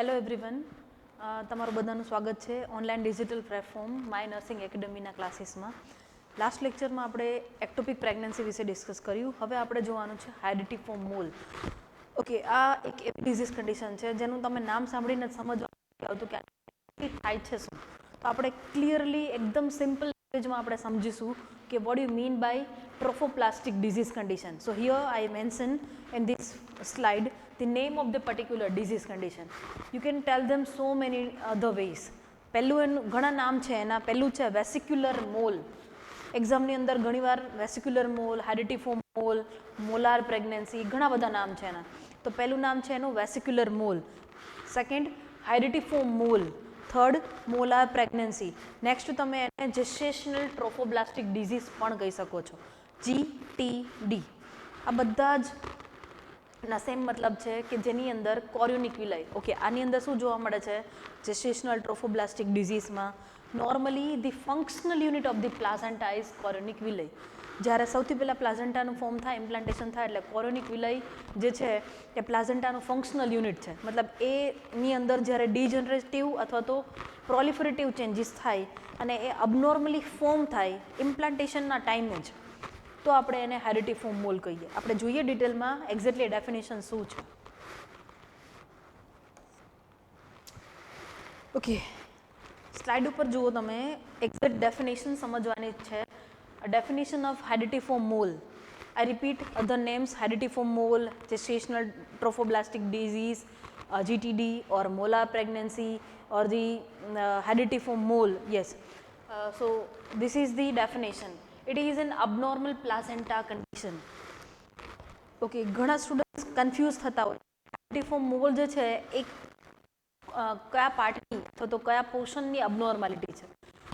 Hello everyone, તમારું બધાનું સ્વાગત છે online digital platform my nursing એકેડમીના ક્લાસીસમાં. લાસ્ટ લેક્ચરમાં આપણે એક્ટોપિક પ્રેગ્નન્સી વિશે ડિસ્કસ કર્યું. હવે આપણે જોવાનું છે હાયડિટીફોર્મ મોલ. ઓકે, આ એક એવી ડિઝીઝ કન્ડિશન છે જેનું તમે નામ સાંભળીને જ સમજવા આવતું કે થાય છે શું. તો આપણે ક્લિયરલી એકદમ સિમ્પલ લેંગ્વેજમાં આપણે સમજીશું કે what you mean by trophoblastic disease condition. So here I mention in this slide the name of the particular disease condition. You can tell them so many other ways. પહેલું એનું ઘણા નામ છે એના. પહેલું છે વેસિક્યુલર મોલ. એક્ઝામની અંદર ઘણીવાર વેસિક્યુલર મોલ, હાયડિટીફોર્મ મોલ, મોલાર પ્રેગ્નન્સી, ઘણા બધા નામ છે એના. તો પહેલું નામ છે એનું vesicular mole. Second hydatidiform mole. Third molar pregnancy. Next તમે એને જેસ્ટેશનલ ટ્રોફોબ્લાસ્ટિક ડિઝીઝ પણ કહી શકો છો, GTD. આ બધા જ ના સેમ મતલબ છે કે જેની અંદર કોરિયોનિક વિલય. ઓકે, આની અંદર શું જોવા મળે છે જેસ્ટેશનલ ટ્રોફોબ્લાસ્ટિક ડિઝીઝમાં? Normally the functional unit of the placenta is chorionic villi. જ્યારે સૌથી પહેલાં પ્લાઝન્ટાનું ફોર્મ થાય, ઇમ્પ્લાન્ટેશન થાય, એટલે કોરિયોનિક વિલય જે છે એ પ્લાઝન્ટાનું ફંક્શનલ યુનિટ છે. મતલબ એની અંદર જ્યારે ડીજનરેટિવ અથવા તો પ્રોલિફરેટિવ ચેન્જીસ થાય અને એ અબનોર્મલી ફોર્મ થાય ઇમ્પ્લાન્ટેશનના ટાઈમે જ, તો આપણે એને હાયડિટીફોર્મ મોલ કહીએ. આપણે જોઈએ ડિટેલમાં એક્ઝેક્ટલી ડેફિનેશન શું છે. ઓકે, સ્લાઇડ ઉપર જુઓ તમે, એક્ઝેક્ટ ડેફિનેશન સમજવાની છે. Definition of hydatidiform mole. I repeat other names: haiditiform mole, gestational trophoblastic disease, GTD, or molar pregnancy, or the haiditiform mole. Yes. So this is the definition. It is an abnormal placenta condition. Okay, ઘણા students confuse થતા હોય. હાયડિટીફોર્મ mall જે છે એક કયા પાર્ટની અથવા તો કયા પોર્શનની અબનોર્માલિટી છે.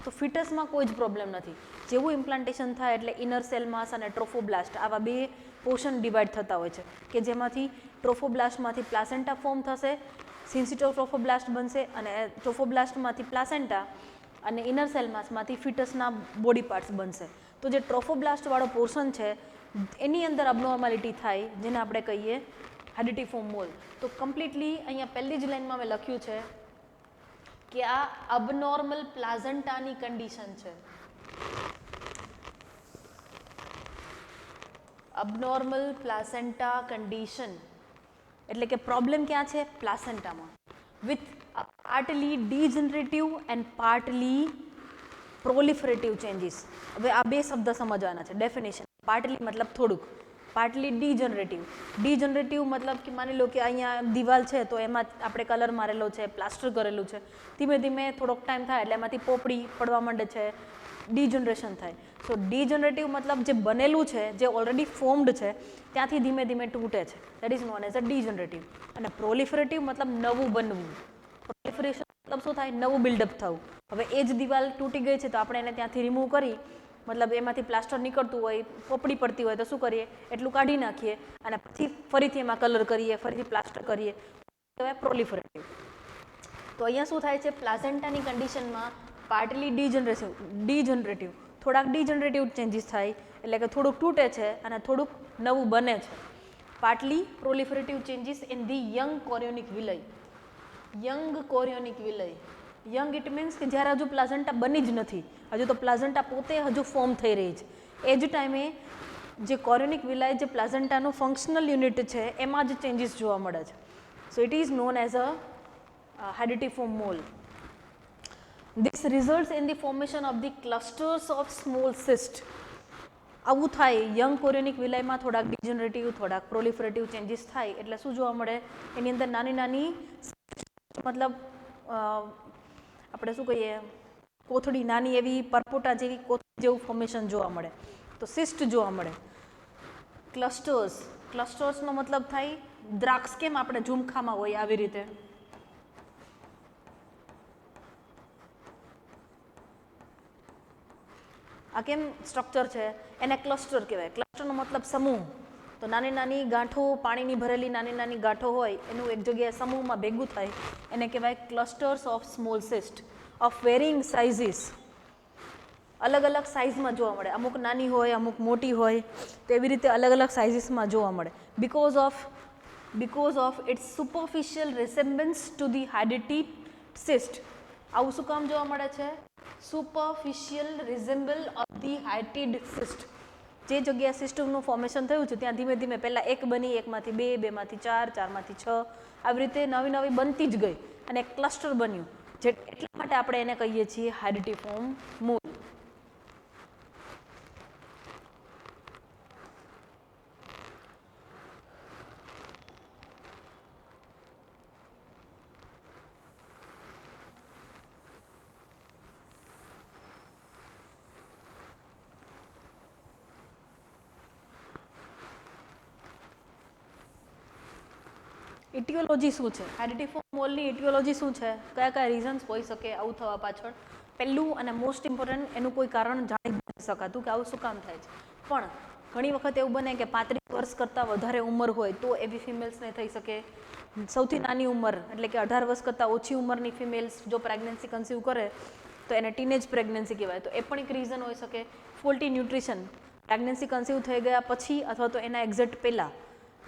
તો ફિટસમાં કોઈ જ પ્રોબ્લેમ નથી. જેવું ઇમ્પ્લાન્ટેશન થાય એટલે ઇનર સેલ માસ અને ટ્રોફોબ્લાસ્ટ આવા બે પોર્શન ડિવાઈડ થતા હોય છે કે જેમાંથી ટ્રોફોબ્લાસ્ટમાંથી પ્લાસેન્ટા ફોર્મ થશે, સિન્સિટો ટ્રોફોબ્લાસ્ટ બનશે, અને ટ્રોફોબ્લાસ્ટમાંથી પ્લાસેન્ટા અને ઇનર સેલ માસમાંથી ફિટસના બોડી પાર્ટ્સ બનશે. તો જે ટ્રોફોબ્લાસ્ટવાળો પોર્શન છે એની અંદર અબનોર્માલિટી થાય જેને આપણે કહીએ હાયડિટીફોર્મ મોલ. તો કમ્પ્લીટલી અહીંયા પહેલી જ લાઈનમાં મેં લખ્યું છે કે આ અબનોર્મલ પ્લાઝન્ટાની કન્ડિશન છે. અબનોર્મલ પ્લાસેન્ટા કન્ડિશન એટલે કે પ્રોબ્લેમ ક્યાં છે? પ્લાસેન્ટામાં, with partly degenerative and partly proliferative changes. હવે આ બે શબ્દ સમજવાના છે. ડેફિનેશન: પાર્ટલી મતલબ થોડુંક, પાર્ટલી ડીજનરેટિવ. ડીજનરેટિવ મતલબ કે માની લો કે અહીંયા દિવાલ છે તો એમાં આપણે કલર મારેલો છે, પ્લાસ્ટર કરેલું છે, ધીમે ધીમે થોડોક ટાઈમ થાય એટલે એમાંથી પોપડી પડવા માંડે છે, ડીજનરેશન થાય. સો ડીજનરેટિવ મતલબ જે બનેલું છે, જે ઓલરેડી ફોર્મ્ડ છે ત્યાંથી ધીમે ધીમે તૂટે છે. That is known as a degenerative. અને પ્રોલિફરેટિવ મતલબ નવું બનવું. પ્રોલિફરેશન મતલબ શું થાય? નવું બિલ્ડઅપ થવું. હવે એ જ દિવાલ તૂટી ગઈ છે તો આપણે એને ત્યાંથી રિમૂવ કરી, મતલબ એમાંથી પ્લાસ્ટર નીકળતું હોય, પોપડી પડતી હોય તો શું કરીએ? એટલું કાઢી નાખીએ અને પછી ફરીથી એમાં કલર કરીએ, ફરીથી પ્લાસ્ટર કરીએ, કહેવાય પ્રોલિફરેટિવ. તો અહીંયા શું થાય છે? પ્લાઝેન્ટાની કન્ડિશનમાં પાર્ટલી ડીજનરેટિવ, થોડાક ડીજનરેટિવ ચેન્જીસ થાય એટલે કે થોડુંક તૂટે છે અને થોડુંક નવું બને છે. Partly proliferative changes in the young chorionic villi. Young chorionic villi. Young it means કે જ્યારે હજુ પ્લાઝન્ટા બની જ નથી, હજુ તો પ્લાઝન્ટા પોતે હજુ ફોર્મ થઈ રહી છે. એ જ ટાઈમે જે કોરિયોનિક વિલય, જે પ્લાઝન્ટાનું ફંક્શનલ યુનિટ છે, એમાં જ ચેન્જીસ જોવા મળે છે. So it is known as a hydatidiform mole. This results in the formation of the clusters of small cysts. આવું થાય યંગ કોરિયોનિક વિલયમાં, થોડાક ડિજનરેટિવ, થોડાક પ્રોલિફરેટિવ ચેન્જીસ થાય એટલે શું જોવા મળે? એની અંદર નાની નાની, મતલબ આપણે શું કહીએ, કોથળી, નાની એવી પરપોટા જેવી કોથળી જેવું ફોર્મેશન જોવા મળે. તો સિસ્ટ જોવા મળે. ક્લસ્ટર્સ. ક્લસ્ટર્સનો મતલબ થાય દ્રાક્ષ. કેમ આપણે ઝુમખામાં હોય આવી રીતે. આ કેમ સ્ટ્રક્ચર છે? એને ક્લસ્ટર કહેવાય. ક્લસ્ટરનો મતલબ સમૂહ. તો નાની નાની ગાંઠો, પાણીની ભરેલી નાની નાની ગાંઠો હોય એનું એક જગ્યાએ સમૂહમાં ભેગું થાય એને કહેવાય clusters of small cyst of varying sizes. અલગ અલગ સાઇઝમાં જોવા મળે. અમુક નાની હોય, અમુક મોટી હોય, તો એવી રીતે અલગ અલગ સાઇઝીસમાં જોવા મળે. Because of because of its superficial resemblance to the hydatid cyst. આવું શું કામ જોવા મળે છે? Superficial resemble of the hydatid cyst. જે જગ્યાએ સિસ્ટમનું ફોર્મેશન થયું છે ત્યાં ધીમે ધીમે પહેલાં એક બની, એકમાંથી બે, બેમાંથી ચાર, ચારમાંથી છ, આવી રીતે નવી નવી બનતી જ ગઈ અને એક ક્લસ્ટર બન્યું, જે એટલા માટે આપણે એને કહીએ છીએ હાઇડેટિફોર્મ મૂળ. ઇટિયોલોજી શું છે? હાઇડેટિફોર્મ મોલની ઇટિયોલોજી શું છે? કયા કયા રીઝન્સ હોઈ શકે આવું થવા પાછળ? પહેલું અને મોસ્ટ ઇમ્પોર્ટન્ટ, એનું કોઈ કારણ જાણી નથી શકાતું કે આવું શું કામ થાય છે. પણ ઘણી વખત એવું બને કે 35 વર્ષ કરતાં વધારે ઉંમર હોય તો એવી ફિમેલ્સને થઈ શકે. સૌથી નાની ઉંમર એટલે કે 18 વર્ષ કરતાં ઓછી ઉંમરની ફિમેલ્સ જો પ્રેગ્નન્સી કન્સીવ કરે તો એને ટીનેજ પ્રેગ્નન્સી કહેવાય, તો એ પણ એક રીઝન હોઈ શકે. ફોલ્ટી ન્યુટ્રિશન, પ્રેગ્નન્સી કન્સીવ થઈ ગયા પછી અથવા તો એના એક્ઝેક્ટ પહેલાં,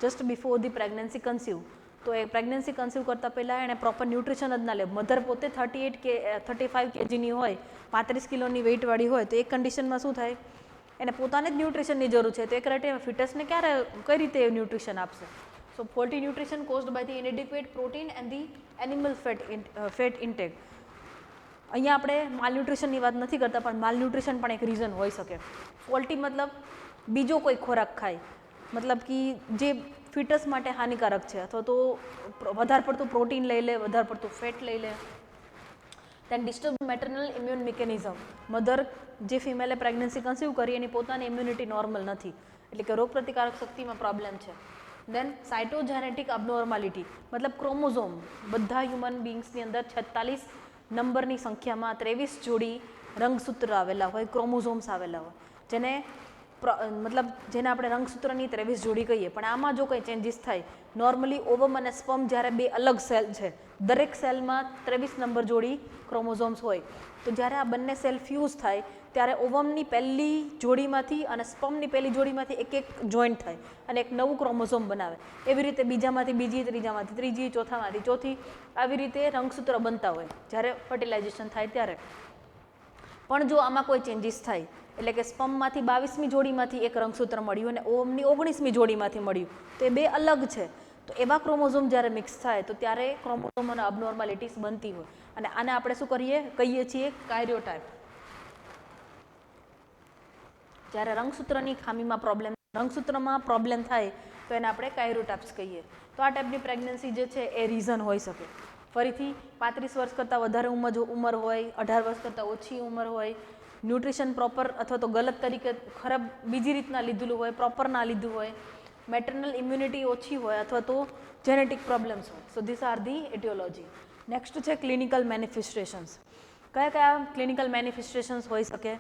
just before the pregnancy conceive, તો એ પ્રેગ્નન્સી કન્સીવ કરતાં પહેલાં એણે પ્રોપર ન્યુટ્રિશન જ ના લે. મધર પોતે 35 kgની હોય, 35 કિલોની વેઇટવાળી હોય, તો એ કન્ડિશનમાં શું થાય, એને પોતાને જ ન્યુટ્રિશનની જરૂર છે, તો એક રાઈટે ફિટસને કઈ રીતે ન્યુટ્રિશન આપશે? So faulty nutrition caused by the inadequate protein and the animal fat intake. અહીંયા આપણે માલન્યુટ્રિશનની વાત નથી કરતા, પણ માલન્યુટ્રિશન પણ એક રીઝન હોઈ શકે. ફોલ્ટી મતલબ બીજો કોઈ ખોરાક ખાય, મતલબ કે જે ફિટસ માટે હાનિકારક છે, અથવા તો વધારે પડતું પ્રોટીન લઈ લે, વધારે પડતું ફેટ લઈ લે. Then disturb maternal immune mechanism, mother જે ફિમેલે પ્રેગ્નન્સી કન્સીવ કરી એની પોતાની ઇમ્યુનિટી નોર્મલ નથી, એટલે કે રોગપ્રતિકારક શક્તિમાં પ્રોબ્લેમ છે. દેન સાયટોજેનેટિક અબનોર્માલિટી, મતલબ ક્રોમોઝોમ, બધા હ્યુમન બિંગ્સની અંદર 46 નંબરની સંખ્યામાં 23 જોડી રંગસૂત્ર આવેલા હોય, ક્રોમોઝોમ્સ આવેલા હોય, જેને મતલબ જેને આપણે રંગસૂત્રની 23 જોડી કહીએ. પણ આમાં જો કંઈ ચેન્જીસ થાય, નોર્મલી ઓવમ અને સ્પર્મ જ્યારે બે અલગ સેલ છે, દરેક સેલમાં 23 નંબર જોડી ક્રોમોઝોમ્સ હોય, તો જ્યારે આ બંને સેલ ફ્યુઝ થાય ત્યારે ઓવમની પહેલી જોડીમાંથી અને સ્પર્મની પહેલી જોડીમાંથી એક જોઈન્ટ થાય અને એક નવું ક્રોમોઝોમ બનાવે. એવી રીતે બીજામાંથી બીજી, ત્રીજામાંથી ત્રીજી, ચોથામાંથી ચોથી, આવી રીતે રંગસૂત્ર બનતા હોય જ્યારે ફર્ટિલાઇઝેશન થાય ત્યારે. પણ જો આમાં કોઈ ચેન્જીસ થાય, એટલે કે સ્પર્મમાંથી 22મી જોડીમાંથી એક રંગસૂત્ર મળ્યું અને ઓવમની 19મી જોડીમાંથી મળ્યું, તો એ બે અલગ છે, તો એવા ક્રોમોઝોમ જ્યારે મિક્સ થાય તો ત્યારે ક્રોમોઝોમ અને અબનોર્માલિટીઝ બનતી હોય, અને આને આપણે શું કહીએ છીએ કાર્યોટાઇપ. જ્યારે રંગસૂત્રની ખામીમાં રંગસૂત્રમાં પ્રોબ્લેમ થાય તો એને આપણે કાર્યોટાઇપ્સ કહીએ. તો આ ટાઈપની પ્રેગ્નન્સી જે છે એ રીઝન હોઈ શકે. ફરીથી 35 વર્ષ કરતાં વધારે ઉંમર હોય, 18 વર્ષ કરતાં ઓછી ઉંમર હોય, ન્યુટ્રિશન પ્રોપર અથવા તો ગલત તરીકે ખરાબ બીજી રીતના લીધેલું હોય, પ્રોપર ના લીધું હોય, મેટર્નલ ઇમ્યુનિટી ઓછી હોય, અથવા તો જેનેટિક પ્રોબ્લેમ્સ હોય. So this are the etiology. Next છે ક્લિનિકલ મેનિફેસ્ટેશન્સ. કયા કયા ક્લિનિકલ મેનિફેસ્ટેશન્સ હોઈ શકે,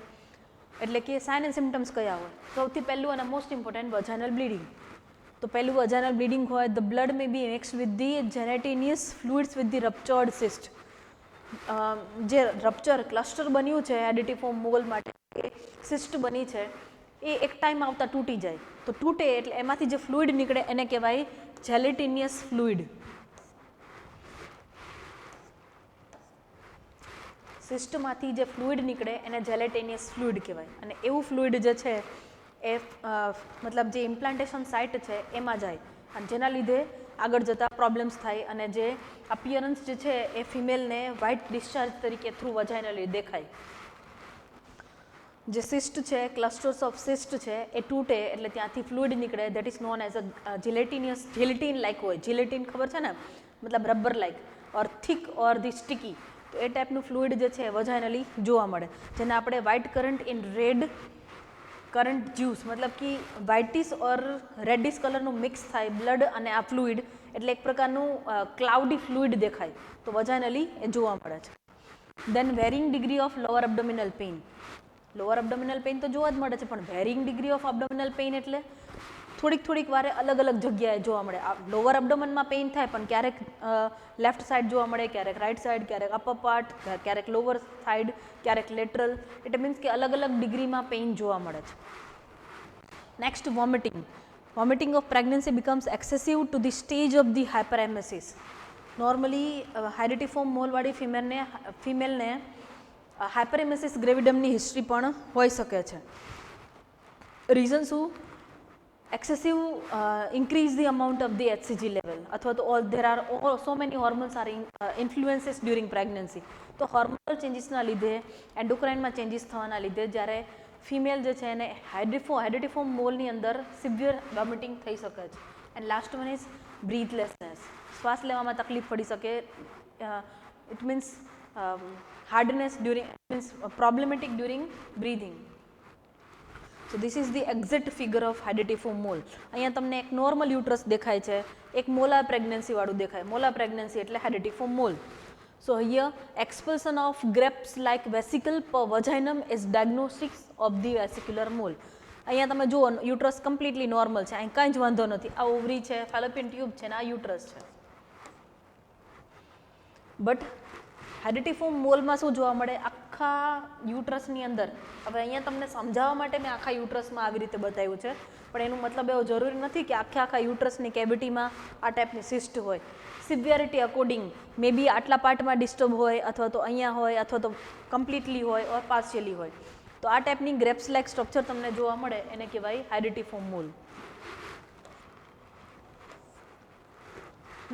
એટલે કે સાઇન એન્ડ સિમ્ટમ્સ કયા હોય? સૌથી પહેલું અને મોસ્ટ ઇમ્પોર્ટન્ટ, વજાઇનલ બ્લીડિંગ. તો પહેલું વજાઇનલ બ્લીડિંગ હોય. The blood may be mixed with the gelatinous fluids with the ruptured cyst. જે રપ્ચર ક્લસ્ટર બન્યું છે હાઇડેટિફોર્મ મોલ માટે, સિસ્ટ બની છે, એ એક ટાઈમ આવતા તૂટી જાય. તો તૂટે એટલે એમાંથી જે ફ્લુઇડ નીકળે એને કહેવાય જેલેટિનિયસ ફ્લુઇડ. સિસ્ટમાંથી જે ફ્લુઇડ નીકળે એને જેલેટિનિયસ ફ્લુઇડ કહેવાય. અને એવું ફ્લુઇડ જે છે એ મતલબ જે ઇમ્પ્લાન્ટેશન સાઇટ છે એમાં જાય, અને જેના લીધે આગળ જતાં પ્રોબ્લેમ્સ થાય, અને જે અપિયરન્સ જે છે એ ફિમેલને વ્હાઇટ ડિસ્ચાર્જ તરીકે થ્રુ વજાઇનલી દેખાય. જે સિસ્ટ છે, ક્લસ્ટર્સ ઓફ સિસ્ટ છે, એ તૂટે એટલે ત્યાંથી ફ્લુઇડ નીકળે, that is known as a gelatinous. Gelatin like હોય, જેલેટિન ખબર છે ને, મતલબ rubber like, or thick or the sticky. તો એ ટાઈપનું ફ્લુઇડ જે છે વજાઇનલી જોવા મળે, જેને આપણે white current in red current juice, મતલબ કે વ્હાઇટિશ ઓર રેડિશ કલરનું મિક્સ થાય બ્લડ અને આ ફ્લુઇડ, એટલે એક પ્રકારનું ક્લાઉડી ફ્લુઇડ દેખાય, તો વજાઇનલી એ જોવા મળે છે. Then varying degree of lower abdominal pain. Lower abdominal pain તો જોવા જ મળે છે, પણ varying degree of abdominal pain એટલે થોડીક વારે અલગ અલગ જગ્યાએ જોવા મળે. લોઅર અબડોમનમાં પેઇન થાય, પણ ક્યારેક લેફ્ટ સાઈડ જોવા મળે, ક્યારેક રાઈટ સાઈડ, ક્યારેક અપર પાર્ટ, ક્યારેક લોઅર સાઈડ, ક્યારેક લેટરલ. ઇટ મીન્સ કે અલગ અલગ ડિગ્રીમાં પેઇન જોવા મળે છે. Next vomiting. vomiting of pregnancy becomes excessive to the stage of the hyperemesis. Normally hydatidiform મોલવાળી ફિમેલને હાઇપરેમેસિસ ગ્રેવિડમની હિસ્ટ્રી પણ હોઈ શકે છે. રીઝન શું? Excessive increase the amount of the HCG level અથવા તો there are so many hormones are influences during pregnancy. તો હોર્મોનલ ચેન્જીસના લીધે એન્ડોક્રાઇનમાં ચેન્જીસ થવાના લીધે જ્યારે ફિમેલ જે છે એને હાઇડેટિફોર્મ મોલની અંદર સિવિયર વોમિટિંગ થઈ શકે છે. And last one is breathlessness. શ્વાસ લેવામાં તકલીફ પડી શકે. It means hardness means problematic during breathing. So this is the exact figure of hydatidiform mole. અહીંયા તમને એક નોર્મલ યુટ્રસ દેખાય છે, એક મોલા પ્રેગ્નન્સીવાળું દેખાય. મોલા પ્રેગ્નન્સી એટલે હાઇડેટિફોર્મ mall. So here expulsion of grapes like vesicle per vaginum is diagnostics of the vesicular mole. અહીંયા તમે જુઓ યુટ્રસ કમ્પ્લીટલી નોર્મલ છે, અહીં કાંઈ જ વાંધો નથી. આ ઓવરી છે, ફેલોપિયન ટ્યુબ છે ને આ યુટ્રસ છે. બટ હાઇડેટિફોર્મ મોલમાં શું જોવા મળે? આખા યુટ્રસની અંદર, હવે અહીંયા તમને સમજાવવા માટે મેં આખા યુટ્રસમાં આવી રીતે બતાવ્યું છે, પણ એનું મતલબ એવો જરૂરી નથી કે આખા યુટ્રસની કેવિટીમાં આ ટાઈપની સિસ્ટ હોય. સિવિયરિટી અકોર્ડિંગ મે બી આટલા પાર્ટમાં ડિસ્ટર્બ હોય અથવા તો અહીંયા હોય અથવા તો કમ્પ્લીટલી હોય ઓર પાર્શિયલી હોય. તો આ ટાઈપની ગ્રેપ્સ લાઇક સ્ટ્રક્ચર તમને જોવા મળે એને કહેવાય હાઇડેટિફોર્મ મોલ.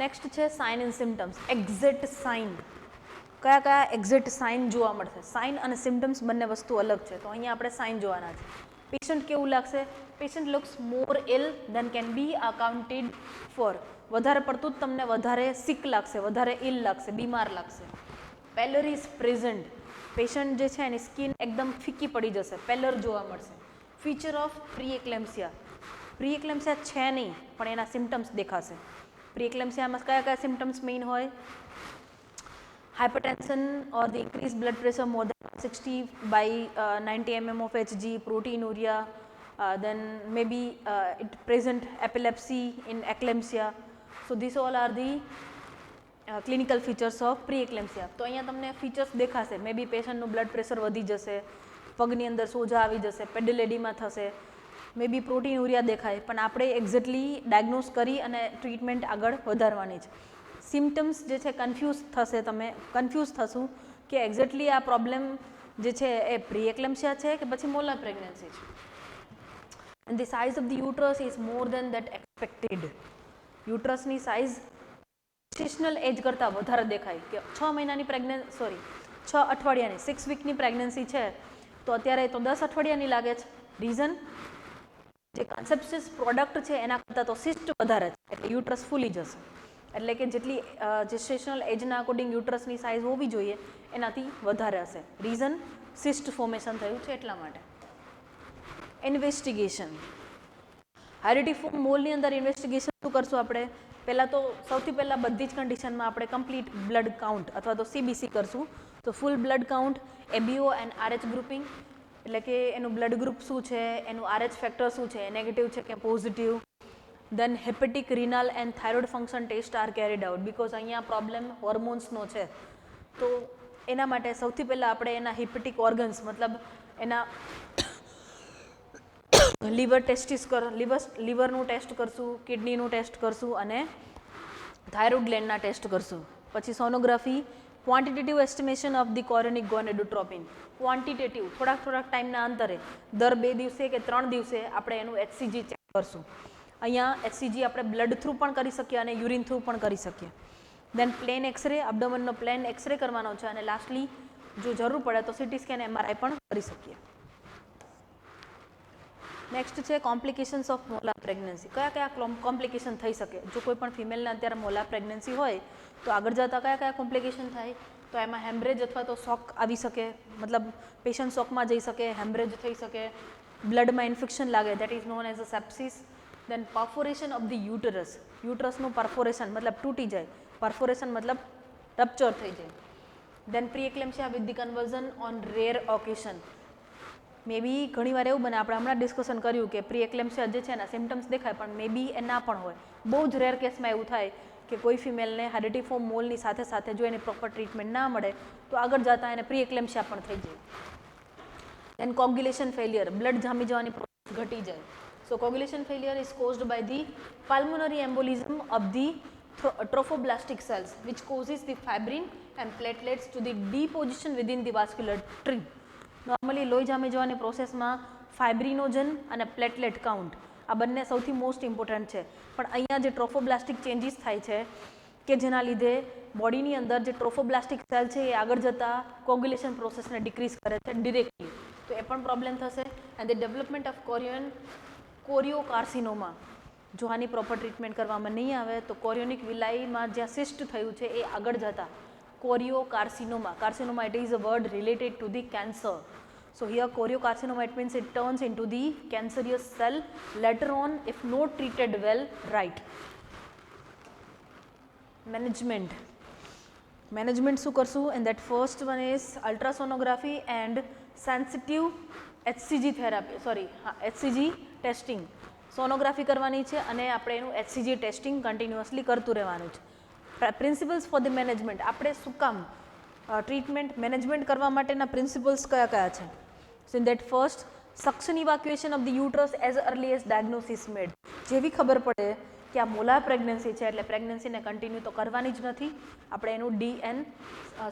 નેક્સ્ટ છે sign and symptoms. Exact sign. કયા કયા એક્ઝેક્ટ સાઇન જોવા મળશે? સાઇન અને સિમ્ટમ્સ બંને વસ્તુ અલગ છે. તો અહીંયા આપણે સાઇન જોવાના છે. પેશન્ટ કેવું લાગશે? Patient looks more ill than can be accounted for. વધારે પડતું જ તમને વધારે સિક લાગશે, વધારે ઇલ લાગશે, બીમાર લાગશે. પેલર ઇઝ પ્રેઝન્ટ. પેશન્ટ જે છે એની સ્કિન એકદમ ફીકી પડી જશે, પેલર જોવા મળશે. Feature of પ્રીએક્લેમ્સિયા. પ્રીએક્લેમ્સિયા છે નહીં પણ એના સિમ્ટમ્સ દેખાશે. પ્રીએક્લેમ્સિયામાં કયા કયા સિમ્ટમ્સ મેઇન હોય? hypertension or the increased blood pressure more than 60 by 90 mm of Hg, proteinuria, then maybe it present epilepsy in eclampsia. So these all are the clinical features of preeclampsia. તો અહીંયા તમને features દેખાશે. મે બી પેશન્ટનું blood pressure વધી જશે, પગની અંદર સોજા આવી જશે, પેડલ એડીમાં થશે, મે બી પ્રોટીનુરિયા દેખાય, પણ આપણે એક્ઝેક્ટલી ડાયગ્નોઝ કરી અને ટ્રીટમેન્ટ આગળ વધારવાની છે. સિમ્ટમ્સ જે છે કન્ફ્યુઝ થશે, તમે કન્ફ્યુઝ થશું કે એક્ઝેક્ટલી આ પ્રોબ્લેમ જે છે એ પ્રીએક્લેમ્સિયા છે કે પછી મોલા પ્રેગ્નન્સી છે. And the size of the uterus is more than that expected. યુટ્રસની સાઇઝ જેસ્ટેશનલ એજ કરતાં વધારે દેખાય કે 6 મહિનાની 6 અઠવાડિયાની 6 વીકની પ્રેગ્નન્સી છે તો અત્યારે તો 10 અઠવાડિયાની લાગે છે. રીઝન જે કન્સેપ્શિયસ પ્રોડક્ટ છે એના કરતાં તો સિસ્ટ વધારે છે એટલે યુટ્રસ ફૂલી જશે. એટલે કે જેટલી જેસ્ટેશનલ એજના અકોર્ડિંગ યુટ્રસની સાઇઝ હોવી જોઈએ એનાથી વધારે હશે. રીઝન સિસ્ટ ફોર્મેશન થયું છે એટલા માટે. ઇન્વેસ્ટિગેશન. હાઇડેટિફોર્મ મોલની અંદર ઇન્વેસ્ટિગેશન શું કરશું આપણે? પહેલાં તો સૌથી પહેલાં બધી જ કન્ડિશનમાં આપણે કમ્પ્લીટ બ્લડ કાઉન્ટ અથવા તો CBC કરશું. તો full blood count, ABO and RH grouping, એટલે કે એનું બ્લડ ગ્રુપ શું છે, એનું RH ફેક્ટર શું છે, નેગેટિવ છે કે positive. Then hepatic, renal and thyroid function test are carried out because અહીંયા પ્રોબ્લેમ હોર્મોન્સનો છે. તો એના માટે સૌથી પહેલાં આપણે એના હિપેટિક ઓર્ગન્સ મતલબ એના લીવરનું ટેસ્ટ કરશું, કિડનીનું ટેસ્ટ કરશું અને થાઇરોઇડ ગ્લેન્ડના ટેસ્ટ કરશું. પછી sonography, quantitative estimation of the chorionic gonadotropin. Quantitative થોડાક ટાઈમના અંતરે દર 2 દિવસે કે 3 દિવસે આપણે એનું HCG ચેક કરશું. અહીંયા HCG આપણે બ્લડ થ્રુ પણ કરી શકીએ અને યુરિન થ્રુ પણ કરી શકીએ. દેન પ્લેન એક્સરે, અબડોમનનો પ્લેન એક્સરે કરવાનો છે અને લાસ્ટલી જો જરૂર પડે તો CT સ્કેન, MRI પણ કરી શકીએ. નેક્સ્ટ છે કોમ્પ્લિકેશન્સ ઓફ મોલા પ્રેગ્નન્સી. કયા કોમ્પ્લિકેશન થઈ શકે? જો કોઈ પણ ફિમેલને અત્યારે મોલા પ્રેગ્નન્સી હોય તો આગળ જતાં કયા કોમ્પ્લિકેશન થાય? તો એમાં હેમરેજ અથવા તો શોક આવી શકે, મતલબ પેશન્ટ શોકમાં જઈ શકે, હેમરેજ થઈ શકે, બ્લડમાં ઇન્ફેક્શન લાગે, that is known as a sepsis. Then perforation of the uterus. યુટરસનું પરફોરેશન મતલબ તૂટી જાય, પરફોરેશન મતલબ રપ્ચર થઈ જાય. Then preeclampsia with the conversion on rare occasion. May be ઘણીવાર એવું બને, આપણે હમણાં ડિસ્કશન કર્યું કે પ્રીએક્લેમ્સિયા જે છે એના સિમ્ટમ્સ દેખાય પણ મે બી એ ના પણ હોય. બહુ જ રેર કેસમાં એવું થાય કે કોઈ ફિમેલને હાઇડેટિફોર્મ મોલની સાથે જો એની પ્રોપર ટ્રીટમેન્ટ ના મળે તો આગળ જતાં એને પ્રીએક્લેમ્સિયા પણ થઈ જાય. દેન કોગ્યુલેશન ફેલિયર, બ્લડ જામી જવાની પ્રોસેસ ઘટી જાય. So coagulation failure is caused by the pulmonary embolism of the trophoblastic cells, which causes the fibrin and platelets to the deposition within the vascular tree. Normally લોહી જામી જવાની પ્રોસેસમાં ફાઇબ્રિનોજન અને પ્લેટલેટ કાઉન્ટ આ બંને સૌથી મોસ્ટ ઇમ્પોર્ટન્ટ છે, પણ અહીંયા જે ટ્રોફોબ્લાસ્ટિક ચેન્જીસ થાય છે કે જેના લીધે બોડીની અંદર જે ટ્રોફોબ્લાસ્ટિક સેલ છે એ આગળ જતા કોગ્યુલેશન પ્રોસેસને ડિક્રીઝ કરે છે ડિરેક્ટલી, તો એ પણ પ્રોબ્લેમ થશે. એન્ડ ધ ડેવલપમેન્ટ ઓફ કોરિયોકાર્સિનોમા, જો આની પ્રોપર ટ્રીટમેન્ટ કરવામાં નહીં આવે તો કોરિયોનિક વિલાઈમાં જ્યાં સિસ્ટ થયું છે એ આગળ જતા કોરિયોકાર્સિનોમા, carcinoma it is a word related to the cancer. So here choriocarcinoma, it means it turns into the cancerous cell later on if not treated well, right. Management શું કરશું? And that first one is ultrasonography and sensitive HCG therapy, HCG testing. Sonography કરવાની છે અને આપણે એનું HCG testing continuously કરતું રહેવાનું છે. પ્રિન્સિપલ્સ ફોર ધ મેનેજમેન્ટ, આપણે શું કામ ટ્રીટમેન્ટ મેનેજમેન્ટ કરવા માટેના પ્રિન્સિપલ્સ કયા કયા છે? So in that first, suction evacuation of the uterus as early as diagnosis made. જેવી ખબર પડે કે આ મોલાર પ્રેગ્નન્સી છે એટલે પ્રેગ્નન્સીને કન્ટિન્યુ તો કરવાની જ નથી, આપણે એનું DN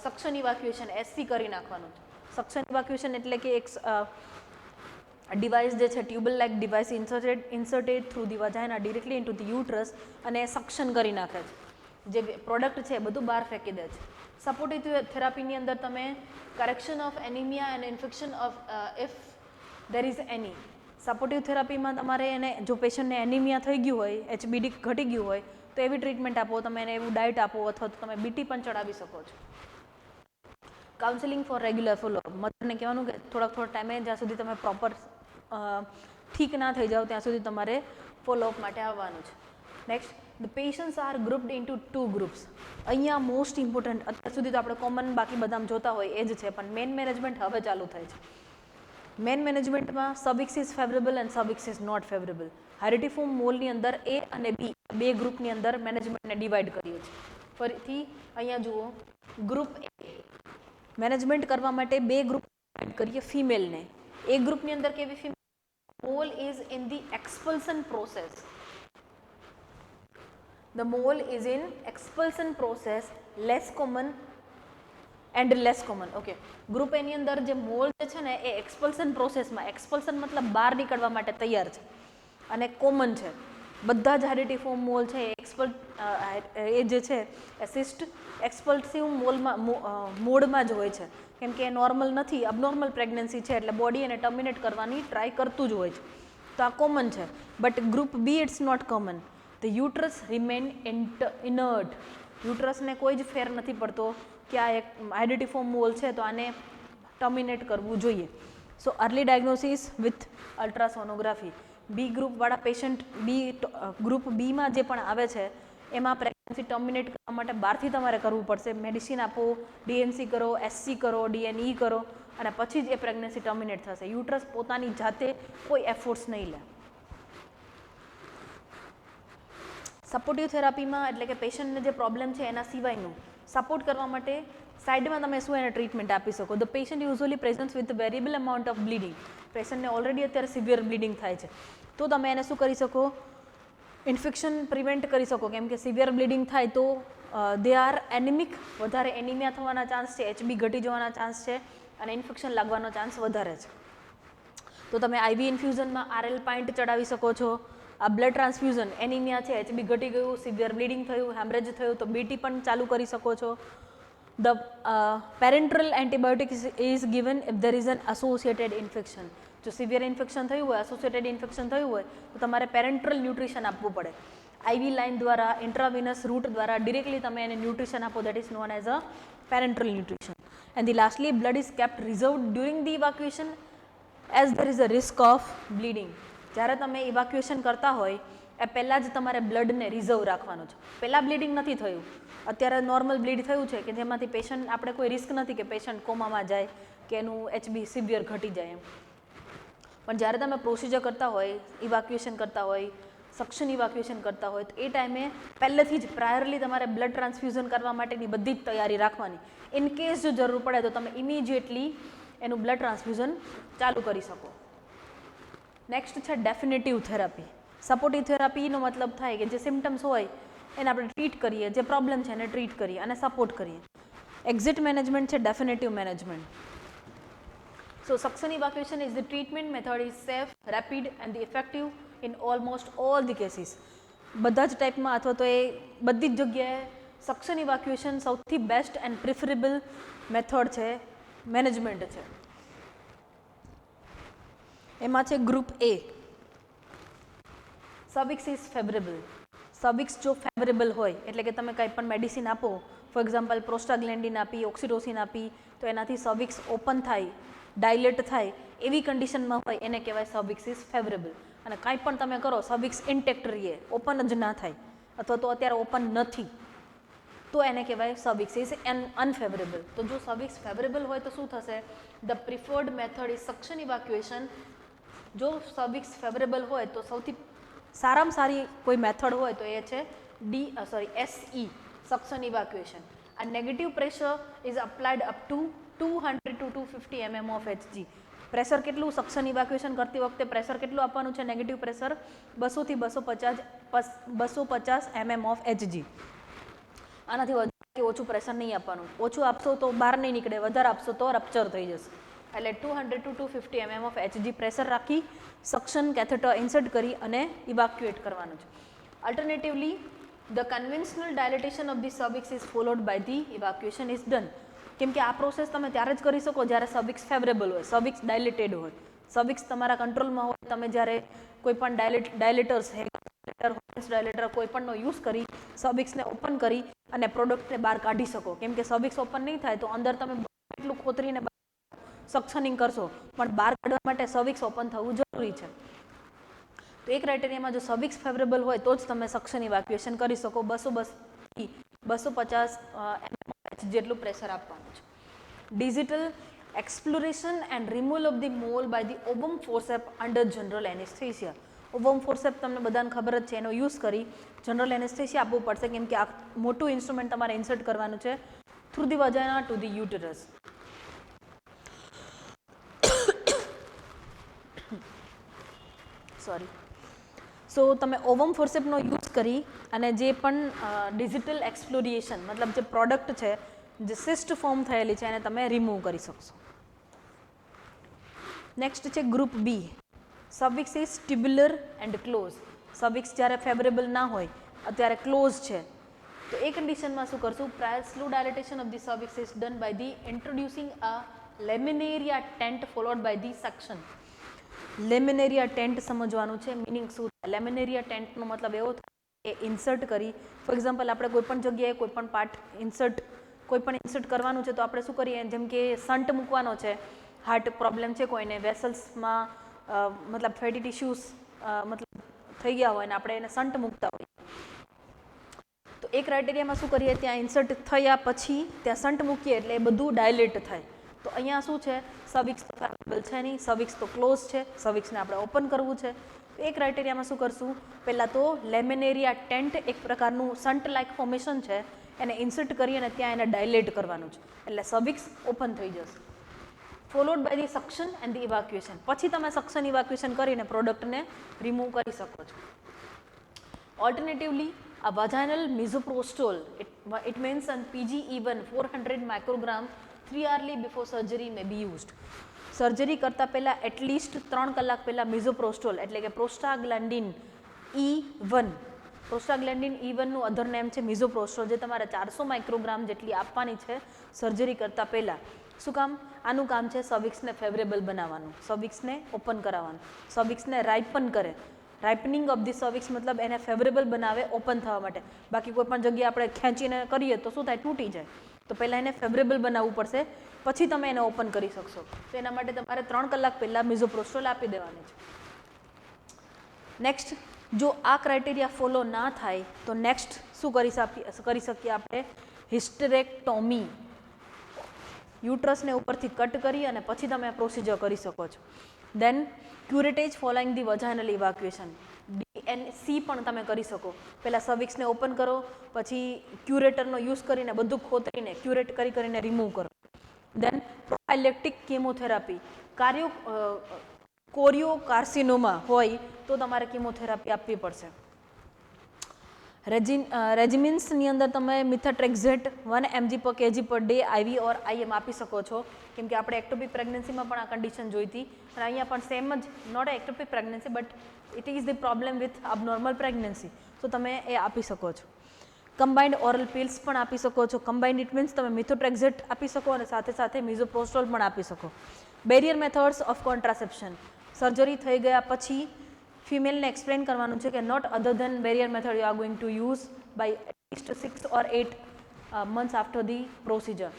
સક્શન ઇવાક્યુએશન SC કરી નાખવાનું છે. સક્શન ઇવાક્યુએશન એટલે કે એક ડિવાઇસ જે છે tubal like device inserted through the vagina directly into the uterus અને સક્શન કરી નાખે છે, જે પ્રોડક્ટ છે એ બધું બહાર ફેંકી દે છે. સપોર્ટિવ થેરાપીની અંદર તમે correction of anaemia and infection of if there is any. Supportive થેરાપીમાં તમારે એને જો પેશન્ટને એનિમિયા થઈ ગયું હોય, HBD ઘટી ગયું હોય તો એવી ટ્રીટમેન્ટ આપો, તમે એને એવું ડાયટ આપો અથવા તો તમે BT પણ ચડાવી શકો છો. કાઉન્સેલિંગ ફોર રેગ્યુલર ફોલોઅપ, મધરને કહેવાનું કે થોડાક ટાઈમે જ્યાં સુધી તમે પ્રોપર ઠીક ના થઈ જાઓ ત્યાં સુધી તમારે ફોલોઅપ માટે આવવાનું છે. Next, the patients are grouped into 2 groups. અહીંયા મોસ્ટ ઇમ્પોર્ટન્ટ, અત્યાર સુધી તો આપણે કોમન બાકી બધામાં જોતા હોય એ જ છે, પણ મેન મેનેજમેન્ટ હવે ચાલુ થાય છે. મેન મેનેજમેન્ટમાં સબએક્સિસ ફેવરેબલ એન્ડ સબએક્સિસ નોટ ફેવરેબલ. હેરિટીફોર્મ મોલની અંદર A અને B બે ગ્રુપની અંદર મેનેજમેન્ટને ડિવાઈડ કરીએ છીએ. ફરીથી અહીંયા જુઓ, ગ્રુપ A મેનેજમેન્ટ કરવા માટે બે ગ્રુપ ડિવાઈડ કરીએ ફિમેલને. એક ગ્રુપની અંદર કેવી female? mole is in the expulsion process. The mole is in expulsion process, less common and less common. Okay, group A ની અંદર જે મોલ છે ને એ એક્સપલ્શન પ્રોસેસમાં, એક્સપલ્શન મતલબ બહાર નીકળવા માટે તૈયાર છે અને કોમન છે. બધા જ હેરિટીફોર્મ મોલ છે એ જે છે એસિસ્ટ એક્સપલ્સિવ મોડમાં જ હોય છે, કેમ કે એ નોર્મલ નથી, અબનોર્મલ પ્રેગ્નન્સી છે એટલે બોડી એને ટર્મિનેટ કરવાની ટ્રાય કરતું જ હોય છે, તો આ કોમન છે. But group B it's not common. The uterus remain inert. યુટ્રસને કોઈ જ ફેર નથી પડતો કે આ એક હેરિટીફોર્મ મોલ છે તો આને ટર્મિનેટ કરવું જોઈએ. So early diagnosis with ultrasonography. B ગ્રુપવાળા પેશન્ટ ગ્રુપ બીમાં જે પણ આવે છે એમાં પ્રેગ્નન્સી ટર્મિનેટ કરવા માટે બહારથી તમારે કરવું પડશે. મેડિસિન આપો, DNC કરો, SC કરો, DNE કરો અને પછી જ એ પ્રેગ્નન્સી ટર્મિનેટ થશે. યુટ્રસ પોતાની જાતે કોઈ એફોર્ટ્સ નહીં લે. સપોર્ટિવ થેરાપીમાં એટલે કે પેશન્ટને જે પ્રોબ્લેમ છે એના સિવાયનું સપોર્ટ કરવા માટે સાઈડમાં તમે શું એને ટ્રીટમેન્ટ આપી શકો? The patient usually presents with variable amount of bleeding. પેશન્ટને ઓલરેડી અત્યારે સિવિયર બ્લીડિંગ થાય છે તો તમે એને શું કરી શકો? ઇન્ફેક્શન પ્રિવેન્ટ કરી શકો, કેમ કે સિવિયર બ્લીડિંગ થાય તો દે આર એનિમિક, વધારે એનિમિયા થવાના ચાન્સ છે, HB ઘટી જવાના ચાન્સ છે અને ઇન્ફેક્શન લાગવાનો ચાન્સ વધારે છે. તો તમે IV ઇન્ફ્યુઝનમાં RL પાઇન્ટ ચડાવી શકો છો. આ બ્લડ ટ્રાન્સફ્યુઝન, એનિમિયા છે, HB ઘટી ગયું, સિવિયર બ્લીડિંગ થયું, હેમરેજ થયું તો BT પણ ચાલુ કરી શકો છો. The parenteral antibiotic is given if there is an associated infection. જો સિવિયર ઇન્ફેક્શન થયું હોય, એસોસિએટેડ ઇન્ફેક્શન થયું હોય તો તમારે પેરેન્ટ્રલ ન્યુટ્રિશન આપવું પડે. IV લાઇન દ્વારા, ઇન્ટ્રાવિનસ રૂટ દ્વારા ડિરેક્ટલી તમે એને ન્યુટ્રિશન આપો, that is known as a parenteral nutrition. And the lastly, blood is kept reserved during the evacuation as there is a risk of bleeding. જ્યારે તમે ઇવાક્યુએશન કરતા હોય એ પહેલાં જ તમારે બ્લડને રિઝર્વ રાખવાનું છે. પહેલાં બ્લીડિંગ નથી થયું, અત્યારે નોર્મલ બ્લીડ થયું છે કે જેમાંથી પેશન્ટ, આપણે કોઈ રિસ્ક નથી કે પેશન્ટ કોમામાં જાય કે એનું HB સિવિયર ઘટી જાય એમ. પણ જ્યારે તમે પ્રોસિજર કરતા હોય, ઇવાક્યુએશન કરતા હોય, સક્શન ઇવાક્યુએશન કરતા હોય તો એ ટાઈમે પહેલેથી જ પ્રાયરલી તમારે બ્લડ ટ્રાન્સફ્યુઝન કરવા માટેની બધી જ તૈયારી રાખવાની. ઇન કેસ જો જરૂર પડે તો તમે ઇમિડિયેટલી એનું બ્લડ ટ્રાન્સફ્યુઝન ચાલુ કરી શકો. નેક્સ્ટ છે ડેફિનેટિવ થેરાપી. સપોર્ટિવ થેરાપીનો મતલબ થાય કે જે સિમ્ટમ્સ હોય એને આપણે ટ્રીટ કરીએ, જે પ્રોબ્લેમ છે એને ટ્રીટ કરીએ અને સપોર્ટ કરીએ. એક્ઝિટ મેનેજમેન્ટ છે ડેફિનેટિવ management. So suction evacuation is the treatment method is safe, rapid and effective in almost all the cases. બધા જ ટાઈપમાં અથવા તો એ બધી જ જગ્યાએ સક્શન ઇવાક્યુએશન સૌથી બેસ્ટ એન્ડ પ્રિફરેબલ મેથડ છે, મેનેજમેન્ટ છે. એમાં છે group A, cervix is favourable. Cervix જો ફેવરેબલ હોય એટલે કે તમે કંઈ પણ મેડિસિન આપો, ફોર એક્ઝામ્પલ પ્રોસ્ટાગ્લેન્ડિન આપી, ઓક્સિટોસિન આપી, તો એનાથી સર્વિક્સ ઓપન થાય, ડાયલેટ થાય એવી કન્ડિશનમાં હોય એને કહેવાય સર્વિક્સ ઇઝ ફેવરેબલ. અને કાંઈ પણ તમે કરો સર્વિક્સ ઇન્ટેક્ટ રહીએ, ઓપન જ ના થાય અથવા તો અત્યારે ઓપન નથી, તો એને કહેવાય સર્વિક્સ ઇઝ અનફેવરેબલ. તો જો સર્વિક્સ ફેવરેબલ હોય તો શું થશે? The preferred method is suction evacuation. જો સર્વિક્સ ફેવરેબલ હોય તો સૌથી સારામાં સારી કોઈ મેથડ હોય તો એ છે SE, સક્શન ઇવાક્યુએશન. આ negative pressure is applied up to 200 to 250 mm of Hg. Pressure કેટલું સક્શન ઇવાક્યુએશન કરતી વખતે પ્રેશર કેટલું આપવાનું છે? નેગેટિવ પ્રેશર 200 થી 250 mm of Hg. આનાથી વધારે ઓછું પ્રેશર નહીં આપવાનું. ઓછું આપશો તો બહાર નહીં નીકળે, વધારે આપશો તો રપ્ચર થઈ જશે. એટલે 200 to 250 mm of Hg pressure રાખી સક્શન કેથેટર ઇન્સર્ટ કરી અને ઇવાક્યુએટ કરવાનું છે. Alternatively the conventional dilatation of the cervix is followed by the evacuation is done. કેમ કે આ પ્રોસેસ તમે ત્યારે જ કરી શકો જ્યારે સર્વિક્સ ફેવરેબલ હોય, સર્વિક્સ ડાયલેટેડ હોય, સર્વિક્સ તમારા કંટ્રોલમાં હોય. તમે જ્યારે કોઈ પણ ડાયલેટર્સ ડાયલેટર કોઈ પણનો યુઝ કરી સર્વિક્સને ઓપન કરી અને પ્રોડક્ટને બહાર કાઢી શકો. કેમ કે સર્વિક્સ ઓપન નહીં થાય તો અંદર તમે એટલું ખોતરીને સક્શનિંગ કરશો, પણ બહાર કાઢવા માટે સર્વિક્સ ઓપન થવું જરૂરી છે. તો એ ક્રાઇટેરિયામાં જો સર્વિક્સ ફેવરેબલ હોય તો જ તમે સક્શન ઇવાક્યુએશન કરી શકો. 250 mm જેટલું પ્રેશર આપવાનું છે. Digital exploration and removal of the mole by the ovum forceps under general anaesthesia. Ovum forceps તમને બધાને ખબર જ છે, એનો યુઝ કરી જનરલ એનેસ્થેસિયા આપવું પડશે. કેમ કે આ મોટું ઇન્સ્ટ્રુમેન્ટ તમારે ઇન્સર્ટ કરવાનું છે through the vagina to the uterus. Sorry. So તમે ઓવમ ફોર્સેપનો યુઝ કરી અને જે પણ ડિજિટલ એક્સપ્લોરિએશન મતલબ જે પ્રોડક્ટ છે, જે સિસ્ટ ફોર્મ થયેલી છે એને તમે રિમૂવ કરી શકશો. નેક્સ્ટ છે group B, cervix is tubular and close. Cervix જ્યારે ફેવરેબલ ના હોય, અત્યારે ક્લોઝ છે, તો એ કન્ડિશનમાં શું કરશું? Prior slow dilatation of the cervix is done by the introducing a laminaria tent followed by the suction. Laminaria tent સમજવાનું છે. મિનિંગ શું થાય? લેમિનેરિયા ટેન્ટનો મતલબ એવો થાય કે ઇન્સર્ટ કરી, ફોર એક્ઝામ્પલ આપણે કોઈ પણ જગ્યાએ કોઈ પણ પાર્ટ ઇન્સર્ટ કરવાનું છે તો આપણે શું કરીએ? જેમ કે સન્ટ મૂકવાનો છે, હાર્ટ પ્રોબ્લેમ છે કોઈને, વેસલ્સમાં મતલબ ફેટી ટિશ્યુઝ મતલબ થઈ ગયા હોય ને આપણે એને સન્ટ મૂકતા હોઈએ, તો એ ક્રાઇટેરિયામાં શું કરીએ? ત્યાં ઇન્સર્ટ થયા પછી ત્યાં સન્ટ મૂકીએ એટલે એ બધું ડાયલેટ થાય. તો અહીંયા શું છે? સર્વિક્સ તો ફેવરેબલ છે નહીં, સર્વિક્સ તો ક્લોઝ છે, સર્વિક્સને આપણે ઓપન કરવું છે. તો એ ક્રાઇટેરિયામાં શું કરશું? પહેલાં તો લેમિનેરિયા ટેન્ટ એક પ્રકારનું સન્ટ લાઇક ફોર્મેશન છે, એને ઇન્સર્ટ કરી અને ત્યાં એને ડાયલેટ કરવાનું છે એટલે સર્વિક્સ ઓપન થઈ જશે. Followed by the suction and the evacuation. પછી તમે સક્શન ઇવાક્યુએશન કરીને પ્રોડક્ટને રિમૂવ કરી શકો છો. ઓલ્ટરનેટિવલી a vaginal misoprostol, it means an PGE1 400 microgram 3 hourly before surgery may be used. Surgery કરતાં પહેલાં એટલીસ્ટ 3 કલાક પહેલાં મિઝોપ્રોસ્ટોલ એટલે કે પ્રોસ્ટાગ્લેન્ડિન E1, પ્રોસ્ટાગ્લેન્ડિન E1નું અધર નેમ છે મિઝોપ્રોસ્ટોલ, જે તમારે 400 માઇક્રોગ્રામ જેટલી આપવાની છે સર્જરી કરતાં પહેલાં. શું કામ? આનું કામ છે સર્વિક્સને ફેવરેબલ બનાવવાનું, સર્વિક્સને ઓપન કરાવવાનું, સર્વિક્સને રાઇપન કરે. રાઇપનિંગ ઓફ ધી સર્વિક્સ મતલબ એને ફેવરેબલ બનાવે ઓપન થવા માટે. બાકી કોઈ પણ જગ્યાએ આપણે ખેંચીને કરીએ તો શું થાય? તૂટી જાય. તો પહેલાં એને ફેવરેબલ બનાવવું પડશે, પછી તમે એને ઓપન કરી શકશો. તો એના માટે તમારે 3 કલાક પહેલાં મિઝોપ્રોસ્ટોલ આપી દેવાની છે. નેક્સ્ટ, જો આ ક્રાઇટેરિયા ફોલો ના થાય તો નેક્સ્ટ શું કરી શકીએ આપણે? હિસ્ટેરેક્ટોમી. યુટ્રસને ઉપરથી કટ કરી અને પછી તમે આ પ્રોસિજર કરી શકો છો. દેન ક્યુરેટેજ ફોલોઈંગ ધી વજાઇનલ ઇવાક્યુએશન. DNC પણ તમે કરી શકો. પહેલાં સર્વિક્સને ઓપન કરો, પછી ક્યુરેટરનો યુઝ કરીને બધું ખોતરીને ક્યુરેટ કરીને રિમૂવ કરો. દેન પ્રોફાઇલેક્ટિક કેમોથેરાપી. કોરિયોકાર્સિનોમા હોય તો તમારે કિમોથેરાપી આપવી પડશે. રેજિમિન્સની અંદર તમે મિથાટ્રેક્ઝેટ 1 mg per kg per day IV ઓર IM આપી શકો છો, કેમ કે આપણે એક્ટોપિક પ્રેગ્નન્સીમાં પણ આ કન્ડિશન જોઈ હતી અને અહીંયા પણ સેમ જ not ectopic pregnancy but it is the problem with abnormal pregnancy, તો તમે એ આપી શકો છો. કમ્બાઇન્ડ ઓરલ પિલ્સ પણ આપી શકો છો. કમ્બાઇન્ડ ઇટ મીન્સ તમે મિથોટ્રેક્ઝેટ આપી શકો અને સાથે સાથે મિઝોપ્રોસ્ટોલ પણ આપી શકો. Barrier methods of contraception, surgery થઈ ગયા પછી ફિમેલને એક્સપ્લેન કરવાનું છે કે not other than barrier method you are going to use by at least 6 or 8 months after the procedure.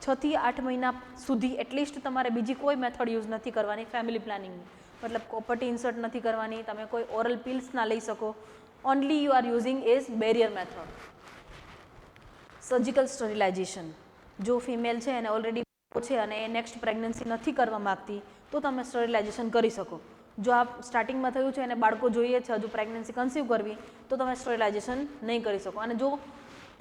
6 થી 8 મહિના સુધી એટલીસ્ટ તમારે બીજી કોઈ મેથડ યુઝ નથી કરવાની ફેમિલી પ્લાનિંગની, મતલબ કોપરટી ઇન્સર્ટ નથી કરવાની, તમે કોઈ ઓરલ પિલ્સ ના લઈ શકો. Only you are using is barrier method. Surgical sterilisation, જો ફિમેલ છે એને ઓલરેડી છે અને એ નેક્સ્ટ પ્રેગ્નન્સી નથી કરવા માગતી તો તમે સ્ટરિલાઇઝેશન કરી શકો. જો આ સ્ટાર્ટિંગમાં થયું છે અને બાળકો જોઈએ છે હજુ પ્રેગ્નન્સી કન્સીવ કરવી તો તમે સ્ટરિલાઇઝેશન નહીં કરી શકો. અને જો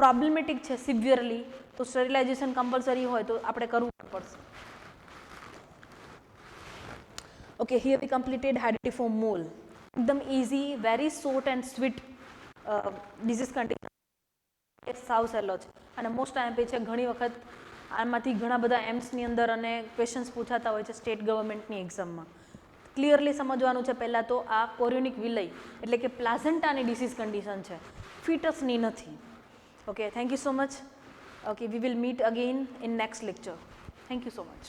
પ્રોબ્લેમેટિક છે સિવિયરલી તો સ્ટરિલાઇઝેશન કમ્પલસરી હોય તો આપણે કરવું પડશે. ઓકે, હિયર વી કમ્પ્લીટેડ હાઇડ્રોટિફોમ મોલ. એકદમ easy, very short and sweet disease condition, સાવ સહેલો છે અને મોસ્ટ આઈએમપી છે. ઘણી વખત આમાંથી ઘણા બધા એમ્સની અંદર અને ક્વેશ્ચન્સ પૂછાતા હોય છે સ્ટેટ ગવર્મેન્ટની એક્ઝામમાં. ક્લિયરલી સમજવાનું છે પહેલાં તો આ કોરિયોનિક વિલય એટલે કે પ્લાઝન્ટાની ડિસીઝ કન્ડિશન છે, ફિટસની નથી. Okay, thank you so much. Okay, we will meet again in next lecture. Thank you so much.